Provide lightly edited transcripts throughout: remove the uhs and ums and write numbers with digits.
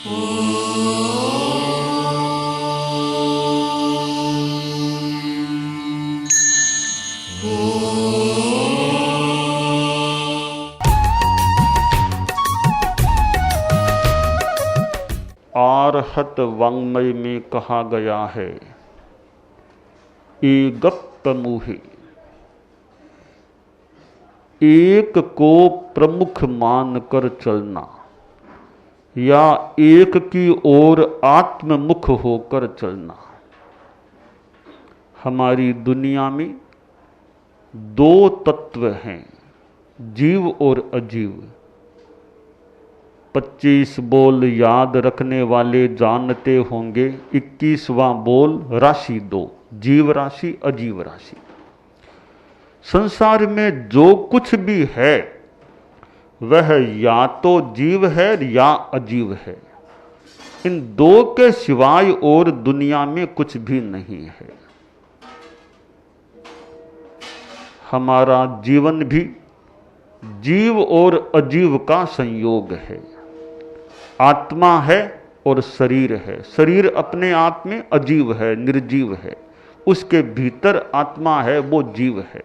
आरहत वाङ्मय में कहा गया है, एकप्प मुहि। एक को प्रमुख मानकर चलना या एक की ओर आत्ममुख होकर चलना। हमारी दुनिया में दो तत्व हैं, जीव और अजीव। 25 बोल याद रखने वाले जानते होंगे, 21वां बोल राशि 2, जीव राशि अजीव राशि। संसार में जो कुछ भी है वह या तो जीव है या अजीव है। इन दो के सिवाय और दुनिया में कुछ भी नहीं है। हमारा जीवन भी जीव और अजीव का संयोग है। आत्मा है और शरीर है। शरीर अपने आप में अजीव है, निर्जीव है। उसके भीतर आत्मा है, वो जीव है।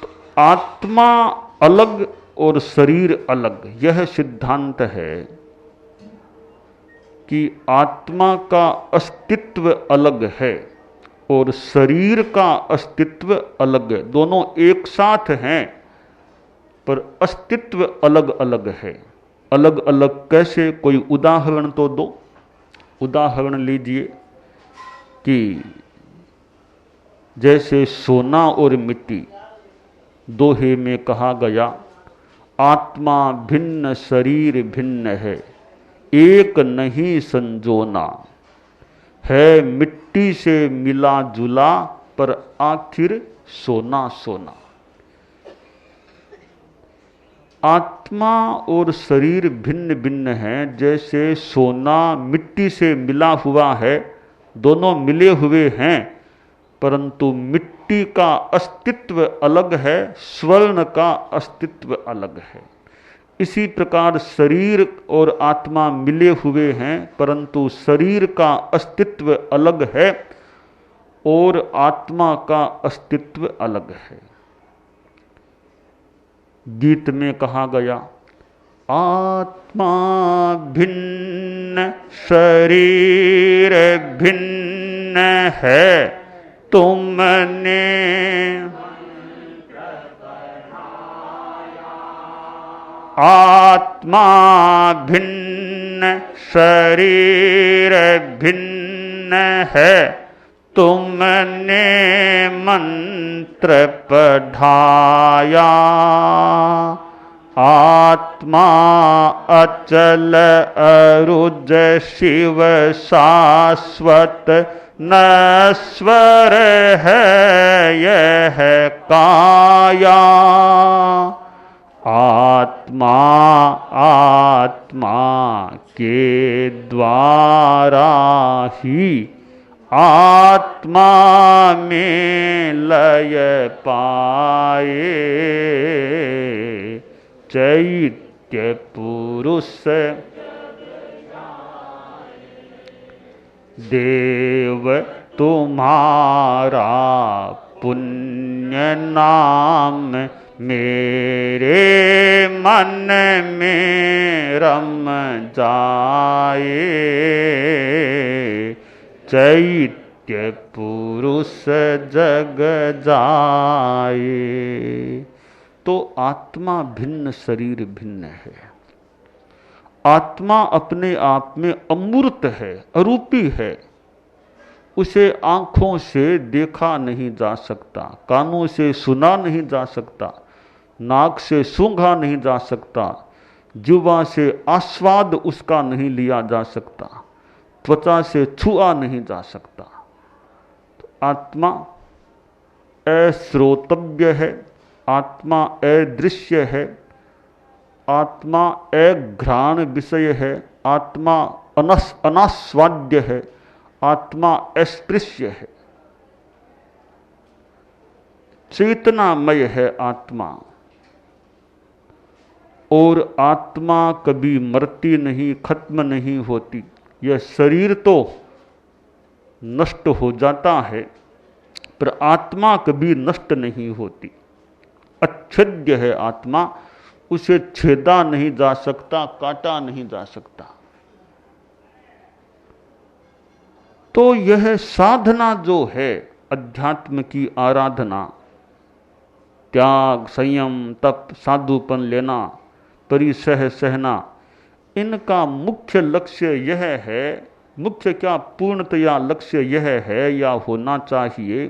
तो आत्मा अलग और शरीर अलग, यह सिद्धांत है कि आत्मा का अस्तित्व अलग है और शरीर का अस्तित्व अलग है। दोनों एक साथ हैं पर अस्तित्व अलग अलग है। अलग अलग कैसे? कोई उदाहरण तो दो। उदाहरण लीजिए कि जैसे सोना और मिट्टी, दोहे में कहा गया, आत्मा भिन्न शरीर भिन्न है, एक नहीं संजोना। है मिट्टी से मिला जुला पर आखिर सोना सोना। आत्मा और शरीर भिन्न भिन्न हैं। जैसे सोना मिट्टी से मिला हुआ है, दोनों मिले हुए हैं, परंतु मिट्टी का अस्तित्व अलग है, स्वर्ण का अस्तित्व अलग है। इसी प्रकार शरीर और आत्मा मिले हुए हैं, परंतु शरीर का अस्तित्व अलग है और आत्मा का अस्तित्व अलग है। गीत में कहा गया, आत्मा भिन्न शरीर भिन्न है, तुमने आत्मा भिन्न शरीर भिन्न है, तुमने मंत्र पढ़ाया। आत्मा अचल अरुज शिव शाश्वत नश्वर है यह काया। आत्मा आत्मा के द्वारा ही आत्मा में लय पाए। चैत्य पुरुष देव तुम्हारा पुण्य नाम मेरे मन में रम जाए। चैत्य पुरुष जग जाए। तो आत्मा भिन्न शरीर भिन्न है। आत्मा अपने आप में अमूर्त है, अरूपी है। उसे आंखों से देखा नहीं जा सकता, कानों से सुना नहीं जा सकता, नाक से सूंघा नहीं जा सकता, जुबान से आस्वाद उसका नहीं लिया जा सकता, त्वचा से छुआ नहीं जा सकता। तो आत्मा अश्रोतव्य है, आत्मा अदृश्य है, आत्मा अघ्राण विषय है, आत्मा अनास्वाद्य है, आत्मा अस्पृश्य है, चेतनामय है आत्मा। और आत्मा कभी मरती नहीं, खत्म नहीं होती। यह शरीर तो नष्ट हो जाता है, पर आत्मा कभी नष्ट नहीं होती। अच्छेद्य है आत्मा, उसे छेदा नहीं जा सकता, काटा नहीं जा सकता। तो यह साधना जो है अध्यात्म की आराधना, त्याग, संयम, तप, साधुपन लेना, परिसह सहना, इनका मुख्य लक्ष्य यह है, मुख्य क्या पूर्णतया लक्ष्य यह है या होना चाहिए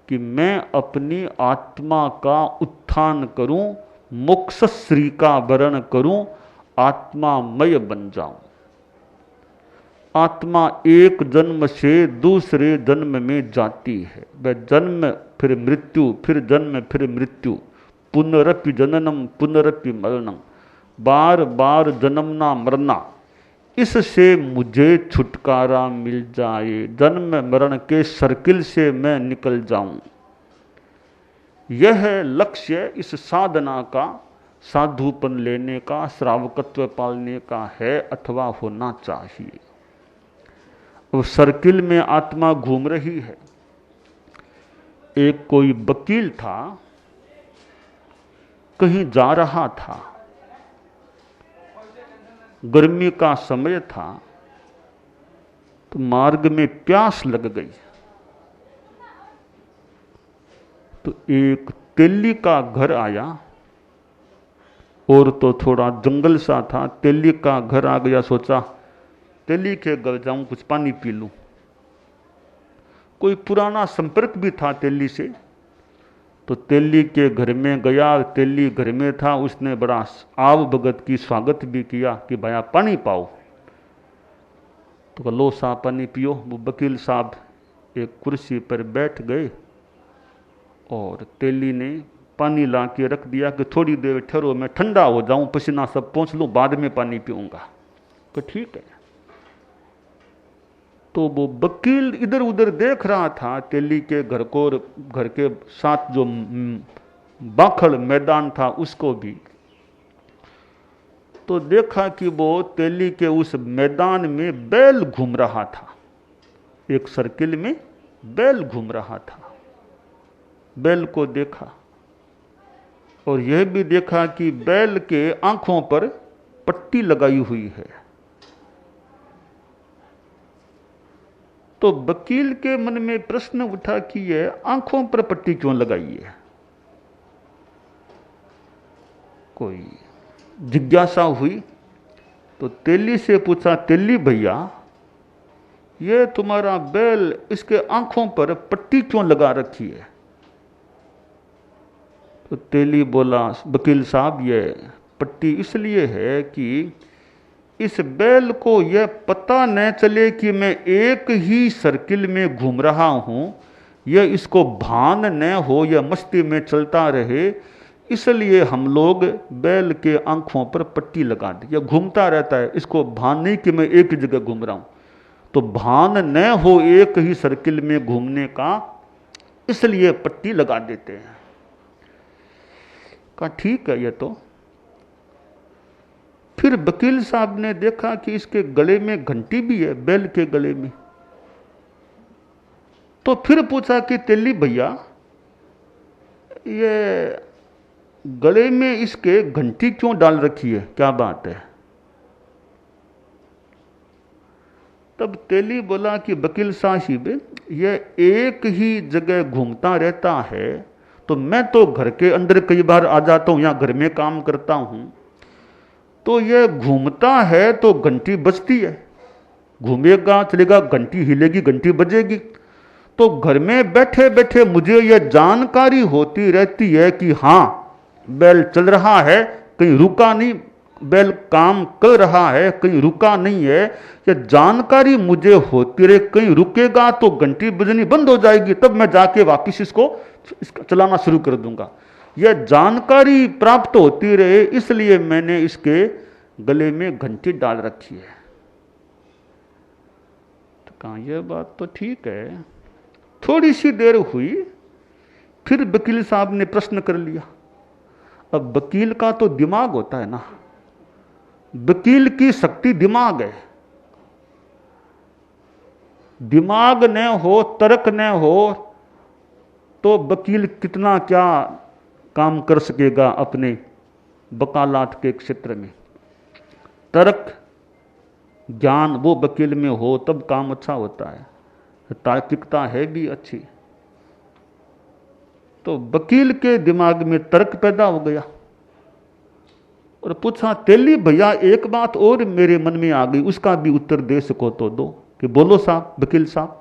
कि मैं अपनी आत्मा का उत्थान करूं, मोक्षश्री का वरण करूं, आत्मामय बन जाऊं। आत्मा एक जन्म से दूसरे जन्म में जाती है। वह जन्म फिर मृत्यु, फिर जन्म फिर मृत्यु, पुनरपि जननम पुनरपि मरणम, बार बार जन्मना मरना। इससे मुझे छुटकारा मिल जाए, जन्म मरण के सर्किल से मैं निकल जाऊं। यह लक्ष्य इस साधना का, साधुपन लेने का, श्रावकत्व पालने का है अथवा होना चाहिए। उस सर्किल में आत्मा घूम रही है। एक कोई वकील था, कहीं जा रहा था, गर्मी का समय था, तो मार्ग में प्यास लग गई। तो एक तेली का घर आया, और तो थोड़ा जंगल सा था। तेली का घर आ गया, सोचा तेली के घर जाऊं, कुछ पानी पी लूं। कोई पुराना संपर्क भी था तेली से, तो तेली के घर में गया। तेली घर में था, उसने बड़ा आव भगत की स्वागत भी किया कि भैया पानी पाओ। तो लो साहब पानी पियो। वो वकील साहब एक कुर्सी पर बैठ गए और तेली ने पानी ला के रख दिया कि थोड़ी देर ठहरो, मैं ठंडा हो जाऊं, पसीना सब पोंछ लूं, बाद में पानी पीऊंगा। तो ठीक है। तो वो वकील इधर उधर देख रहा था तेली के घर को, और घर के साथ जो बाखड़ मैदान था उसको भी। तो देखा कि वो तेली के उस मैदान में बैल घूम रहा था, एक सर्किल में बैल घूम रहा था। बैल को देखा और यह भी देखा कि बैल के आंखों पर पट्टी लगाई हुई है। तो वकील के मन में प्रश्न उठा कि यह आंखों पर पट्टी क्यों लगाई है। कोई जिज्ञासा हुई तो तेली से पूछा, तेली भैया ये तुम्हारा बैल, इसके आंखों पर पट्टी क्यों लगा रखी है। तो तेली बोला, वकील साहब ये पट्टी इसलिए है कि इस बैल को यह पता न चले कि मैं एक ही सर्किल में घूम रहा हूं, यह इसको भान न हो, यह मस्ती में चलता रहे, इसलिए हम लोग बैल के आंखों पर पट्टी लगा दी। यह घूमता रहता है, इसको भान नहीं कि मैं एक ही जगह घूम रहा हूं। तो भान न हो एक ही सर्किल में घूमने का, इसलिए पट्टी लगा देते हैं। कहा ठीक है ये तो। फिर वकील साहब ने देखा कि इसके गले में घंटी भी है, बैल के गले में। तो फिर पूछा कि तेली भैया ये गले में इसके घंटी क्यों डाल रखी है, क्या बात है। तब तेली बोला कि वकील साहब यह एक ही जगह घूमता रहता है, तो मैं तो घर के अंदर कई बार आ जाता हूं, यहां घर में काम करता हूं, तो यह घूमता है तो घंटी बजती है, घूमेगा चलेगा, घंटी हिलेगी, घंटी बजेगी। तो घर में बैठे बैठे मुझे यह जानकारी होती रहती है कि हाँ बैल चल रहा है, कहीं रुका नहीं, बैल काम कर रहा है, कहीं रुका नहीं है। यह जानकारी मुझे होती रहे, कहीं रुकेगा तो घंटी बजनी बंद हो जाएगी, तब मैं जाके वापिस इसको चलाना शुरू कर दूंगा। यह जानकारी प्राप्त होती रहे, इसलिए मैंने इसके गले में घंटी डाल रखी है। तो कहा यह बात तो ठीक है। थोड़ी सी देर हुई, फिर वकील साहब ने प्रश्न कर लिया, अब वकील का तो दिमाग होता है ना, वकील की शक्ति दिमाग है। दिमाग न हो, तर्क न हो, तो वकील कितना क्या काम कर सकेगा अपने वकालत के क्षेत्र में। तर्क ज्ञान वो वकील में हो तब काम अच्छा होता है, तार्किकता है भी अच्छी। तो वकील के दिमाग में तर्क पैदा हो गया और पूछा, तेली भैया एक बात और मेरे मन में आ गई, उसका भी उत्तर दे सको तो दो। कि बोलो साहब, वकील साहब।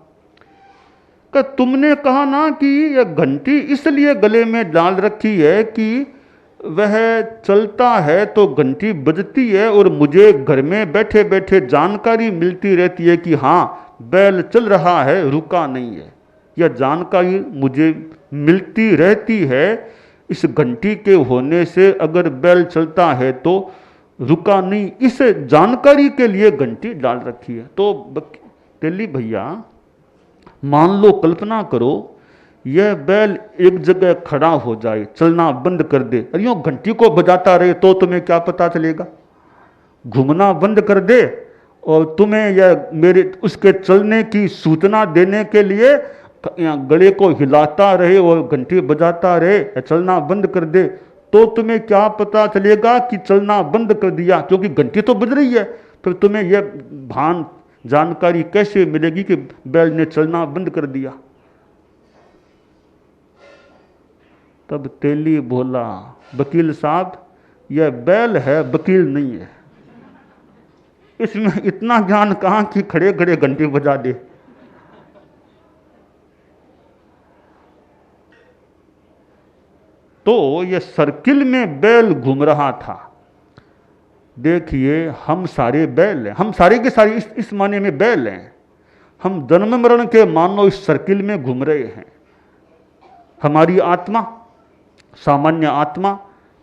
कि तुमने कहा ना कि यह घंटी इसलिए गले में डाल रखी है कि वह चलता है तो घंटी बजती है और मुझे घर में बैठे बैठे जानकारी मिलती रहती है कि हाँ बैल चल रहा है, रुका नहीं है। यह जानकारी मुझे मिलती रहती है। इस घंटी के होने से अगर बैल चलता है तो रुका नहीं, इस जानकारी के लिए घंटी डाल रखी है। तो तेली भैया मान लो, कल्पना करो यह बैल एक जगह खड़ा हो जाए, चलना बंद कर दे, अरे यूं घंटी को बजाता रहे तो तुम्हें क्या पता चलेगा? घूमना बंद कर दे और तुम्हें यह मेरे उसके चलने की सूचना देने के लिए गले को हिलाता रहे और घंटी बजाता रहे, चलना बंद कर दे, तो तुम्हें क्या पता चलेगा कि चलना बंद कर दिया? क्योंकि घंटी तो बज रही है। फिर तुम्हें यह भान जानकारी कैसे मिलेगी कि बैल ने चलना बंद कर दिया? तब तेली बोला, वकील साहब यह बैल है, वकील नहीं है। इसमें इतना ज्ञान कहां कि खड़े खड़े घंटी बजा दे। तो यह सर्किल में बैल घूम रहा था। देखिए हम सारे बैल हैं, हम सारे के सारे इस माने में बैल हैं। हम जन्म मरण के मानो इस सर्किल में घूम रहे हैं। हमारी आत्मा, सामान्य आत्मा,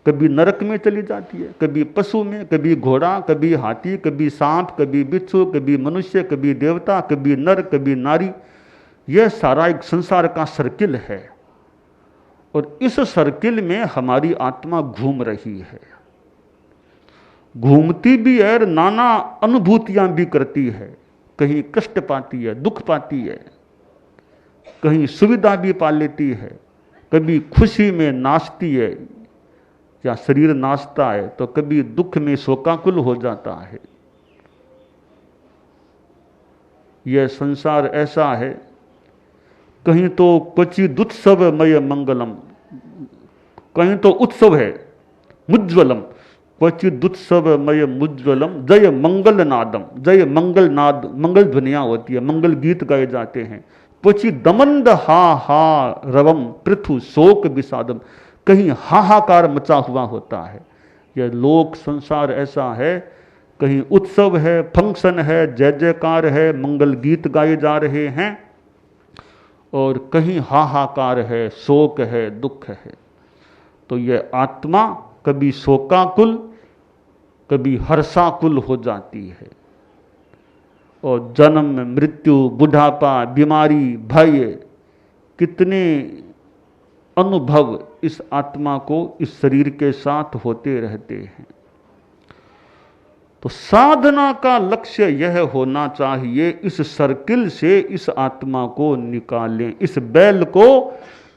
कभी नरक में चली जाती है, कभी पशु में, कभी घोड़ा, कभी हाथी, कभी सांप, कभी बिच्छू, कभी मनुष्य, कभी देवता, कभी नर, कभी नारी। यह सारा एक संसार का सर्किल है और इस सर्किल में हमारी आत्मा घूम रही है। घूमती भी है और नाना अनुभूतियां भी करती है। कहीं कष्ट पाती है, दुख पाती है, कहीं सुविधा भी पा लेती है, कभी खुशी में नाचती है या शरीर नाचता है, तो कभी दुख में शोकाकुल हो जाता है। यह संसार ऐसा है, कहीं तो क्वचित उत्सवमय मंगलम, कहीं तो उत्सव है मुज्ज्वलम, क्वचित उत्सवमय मुज्ज्वलम, जय मंगल नादम, जय मंगल नाद, मंगल ध्वनियां होती है, मंगल गीत गाए जाते हैं। क्वचित दमंद हा हा रवम पृथु शोक विषादम, कहीं हाहाकार मचा हुआ होता है। यह लोक संसार ऐसा है, कहीं उत्सव है, फंक्शन है, जय जयकार है, मंगल गीत गाए जा रहे हैं, और कहीं हाहाकार है, शोक है, दुख है। तो यह आत्मा कभी शोकाकुल, कभी हर्षाकुल हो जाती है। और जन्म, मृत्यु, बुढ़ापा, बीमारी, भय, कितने अनुभव इस आत्मा को इस शरीर के साथ होते रहते हैं। तो साधना का लक्ष्य यह होना चाहिए, इस सर्किल से इस आत्मा को निकालें, इस बैल को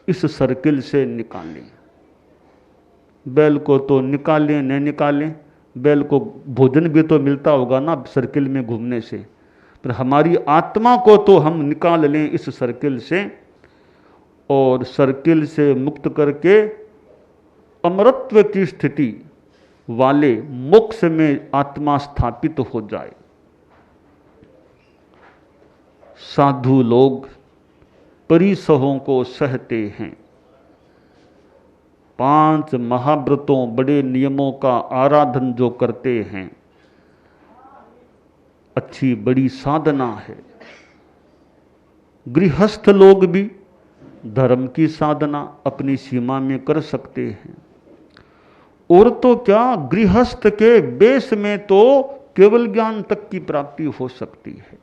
इस सर्किल से निकालें। बैल को तो निकालें न निकालें, बैल को भोजन भी तो मिलता होगा ना सर्किल में घूमने से, पर हमारी आत्मा को तो हम निकाल लें इस सर्किल से, और सर्किल से मुक्त करके अमरत्व की स्थिति वाले मोक्ष में आत्मा स्थापित हो जाए। साधु लोग परिसहों को सहते हैं, 5 महाव्रतों बड़े नियमों का आराधन जो करते हैं, अच्छी बड़ी साधना है। गृहस्थ लोग भी धर्म की साधना अपनी सीमा में कर सकते हैं। और तो क्या, गृहस्थ के बेस में तो केवल ज्ञान तक की प्राप्ति हो सकती है।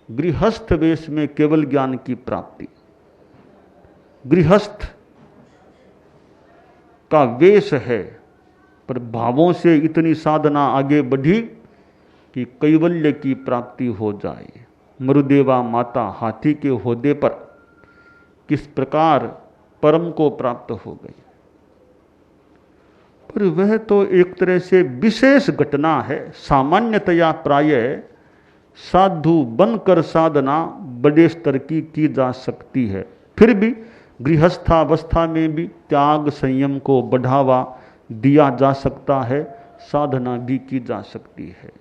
गृहस्थ बेस में केवल ज्ञान की प्राप्ति। गृहस्थ का वेश है, पर भावों से इतनी साधना आगे बढ़ी कि कैवल्य की प्राप्ति हो जाए। मरुदेवा माता हाथी के होदे पर किस प्रकार परम को प्राप्त हो गई, पर वह तो एक तरह से विशेष घटना है। सामान्यतया प्रायः साधु बनकर साधना बड़े स्तर की जा सकती है, फिर भी गृहस्थावस्था में भी त्याग संयम को बढ़ावा दिया जा सकता है, साधना भी की जा सकती है।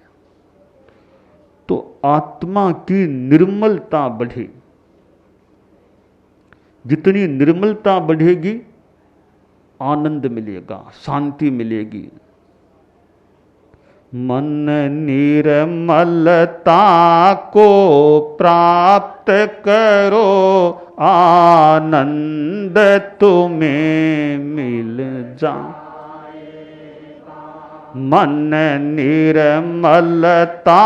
तो आत्मा की निर्मलता बढ़े, जितनी निर्मलता बढ़ेगी आनंद मिलेगा, शांति मिलेगी। मन निर्मलता को प्राप्त करो, आनंद तुम्हें मिल जाएगा। मन निर्मलता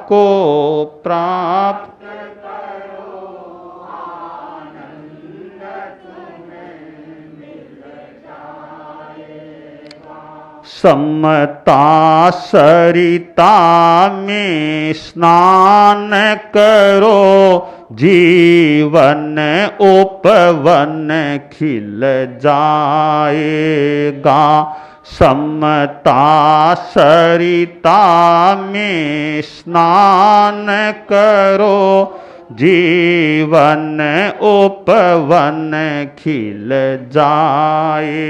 को प्राप्त समता सरिता में स्नान करो, जीवन उपवन खिल जाएगा। समता सरिता में स्नान करो, जीवन उपवन खिल जाएगा।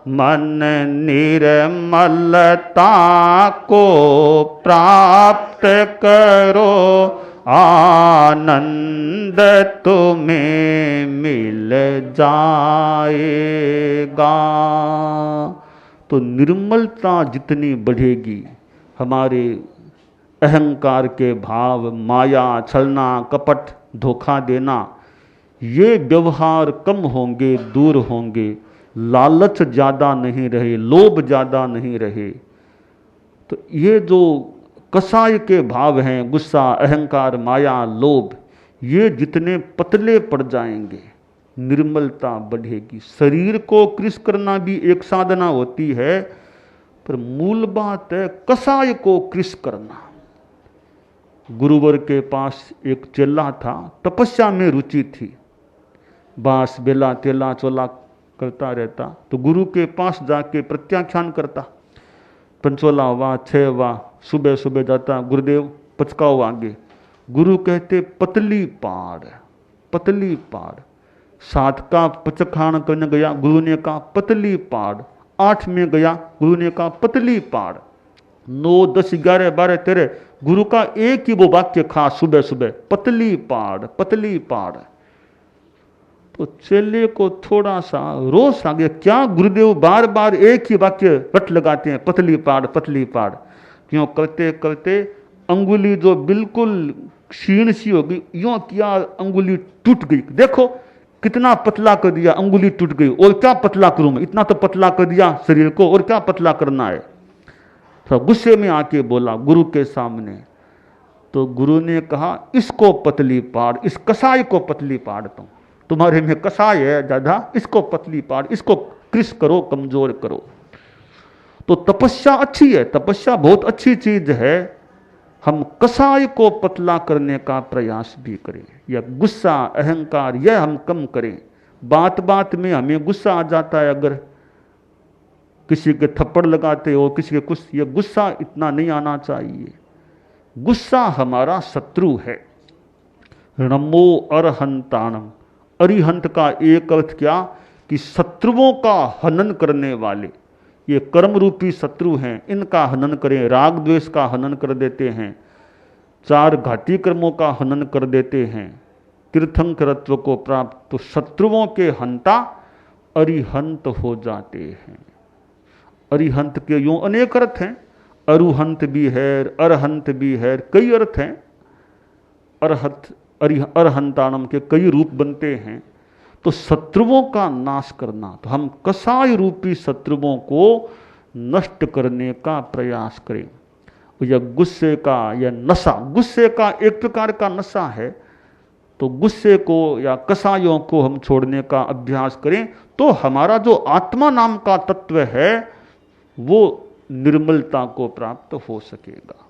मन निर्मलता को प्राप्त करो, आनंद तुम्हें मिल जाएगा। तो निर्मलता जितनी बढ़ेगी, हमारे अहंकार के भाव, माया, छलना, कपट, धोखा देना, ये व्यवहार कम होंगे, दूर होंगे। लालच ज़्यादा नहीं रहे, लोभ ज़्यादा नहीं रहे। तो ये जो कसाय के भाव हैं, गुस्सा, अहंकार, माया, लोभ, ये जितने पतले पड़ जाएंगे, निर्मलता बढ़ेगी। शरीर को कृश करना भी एक साधना होती है, पर मूल बात है कसाय को कृश करना। गुरुवर के पास एक चेला था, तपस्या में रुचि थी, बांस, बेला, तेला, चोला करता रहता। तो गुरु के पास जाके प्रत्याख्यान करता, पंचोला वाह, छह वाह, सुबह सुबह जाता, गुरुदेव पचकाओ आगे। गुरु कहते पतली पाड़, पतली पाड़। 7 का पचखान करने गया, गुरु ने कहा पतली पाड़। 8 में गया, गुरु ने कहा पतली पाड़। 9, 10, 11, 12, 13, गुरु का एक ही वो वाक्य खास सुबह सुबह, पतली पाड़, पतली पाड़। तो चेले को थोड़ा सा रोष आ गया, क्या गुरुदेव बार बार एक ही वाक्य रट लगाते हैं, पतली पाड़, पतली पाड़। क्यों करते करते अंगुली जो बिल्कुल क्षीण सी हो गई, यूं किया अंगुली टूट गई। देखो कितना पतला कर दिया, अंगुली टूट गई, और क्या पतला करूं मैं, इतना तो पतला कर दिया शरीर को, और क्या पतला करना है। तो गुस्से में आके बोला गुरु के सामने। तो गुरु ने कहा इसको पतली पाड़, इस कसाय को पतली पाड़, तुम्हारे में कसाय है ज्यादा, इसको पतली पाड़, इसको कृश करो, कमजोर करो। तो तपस्या अच्छी है, तपस्या बहुत अच्छी चीज है। हम कसाय को पतला करने का प्रयास भी करें, या गुस्सा, अहंकार, यह हम कम करें। बात बात में हमें गुस्सा आ जाता है, अगर किसी के थप्पड़ लगाते हो, किसी के कुछ, ये गुस्सा इतना नहीं आना चाहिए। गुस्सा हमारा शत्रु है। नमो अरहंताणम, अरिहंत का एक अर्थ क्या, कि शत्रुओं का हनन करने वाले। ये कर्म रूपी शत्रु हैं, इनका हनन करें। राग द्वेष का हनन कर देते हैं, 4 घाती कर्मों का हनन कर देते हैं, तीर्थंकरत्व को प्राप्त। तो शत्रुओं के हंता अरिहंत हो जाते हैं। अरिहंत के यूं अनेक अर्थ हैं, अरुहंत भी है, अरहंत भी है, कई अर्थ हैं। अरहंताणम के कई रूप बनते हैं। तो शत्रुओं का नाश करना, तो हम कसाय रूपी शत्रुओं को नष्ट करने का प्रयास करें। या गुस्से का, या नशा, गुस्से का एक प्रकार का नशा है। तो गुस्से को या कसायों को हम छोड़ने का अभ्यास करें तो हमारा जो आत्मा नाम का तत्व है वो निर्मलता को प्राप्त हो सकेगा।